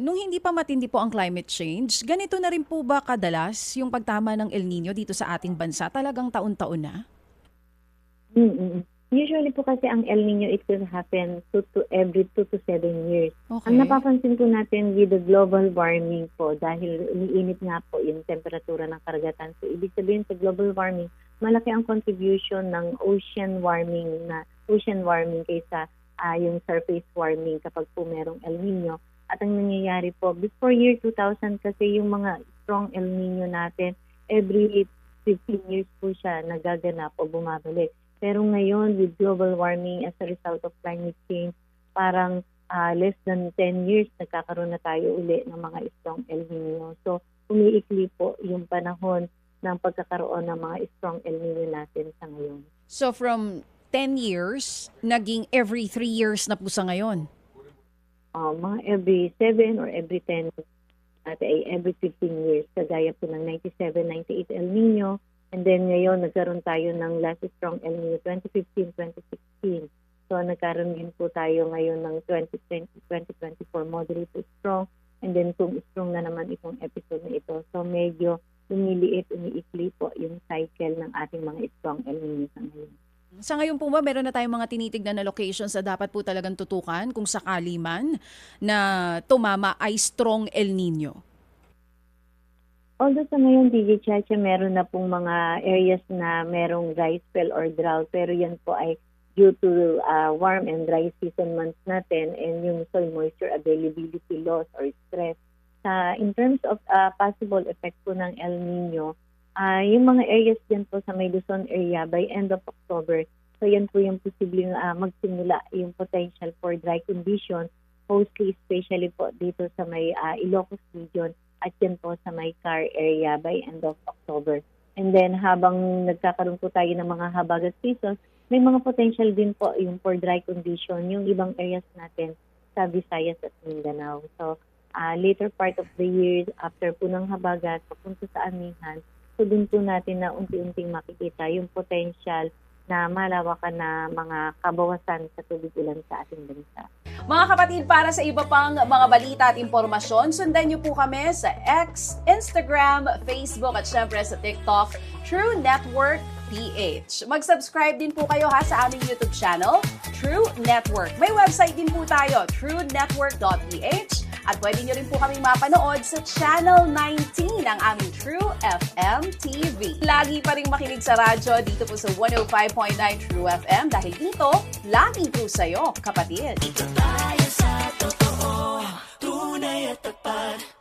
Nung hindi pa matindi po ang climate change, ganito na rin po ba kadalas yung pagtama ng El Nino dito sa ating bansa? Talagang taon-taon na? Mm. Usually po kasi ang El Nino, it will happen every 2 to 7 years. Okay. Ang napapansin po natin with the global warming po, dahil umiinit nga po yung temperatura ng karagatan. So, ibig sabihin sa global warming, malaki ang contribution ng ocean warming kaysa yung surface warming kapag po merong El Nino. At ang nangyayari po, before year 2000 kasi yung mga strong El Nino natin, every 15 years po siya nagaganap o bumabalik. Pero ngayon, with global warming as a result of climate change, parang less than 10 years nagkakaroon na tayo uli ng mga strong El Nino. So, umiikli po yung panahon ng pagkakaroon ng mga strong El Nino natin sa ngayon. So from 10 years, naging every 3 years na po sa ngayon? Mga every 7 or every 10 at every 15 years. Kagaya po ng 97, 98 El Nino. And then ngayon, nagkaroon tayo ng last strong El Nino 2015, 2016. So nagkaroon din po tayo ngayon ng 2020, 2024 moderate to strong. And then kung strong na naman itong episode na ito. So medyo umiikli po yung cycle ng ating mga strong El Nino sa ngayon. Sa ngayon po ba, meron na tayong mga tinitignan na locations na dapat po talagang tutukan kung sakali man na tumama ay strong El Nino? Although sa ngayon, DJ Chacha, meron na pong mga areas na merong dry spell or drought, pero yan po ay due to warm and dry season months natin and yung soil moisture availability loss or stress. In terms of possible effect po ng El Nino, yung mga areas dyan po sa may Luzon area by end of October, so yan po yung posibleng magsimula yung potential for dry condition, mostly especially po dito sa may Ilocos region at yan po sa may Car area by end of October. And then habang nagkakaroon po tayo ng mga habagat season, may mga potential din po yung for dry condition, yung ibang areas natin sa Visayas at Mindanao. So later part of the year, after po ng habagat, papunta sa amihan, so dun po natin na unti-unting makikita yung potential na malawakan na mga kabawasan sa tubig ulan sa ating bansa. Mga kapatid, para sa iba pang mga balita at impormasyon, sundan niyo po kami sa X, Instagram, Facebook at syempre sa TikTok, True Network PH. Mag-subscribe din po kayo sa aming YouTube channel, True Network. May website din po tayo, truenetwork.ph. At pwede nyo rin po kaming mapanood sa Channel 19 ng aming True FM TV. Lagi pa rin makinig sa radyo dito po sa 105.9 True FM dahil dito, lagi po sa'yo, kapatid. Dito tayo sa totoo, tunay at tapat.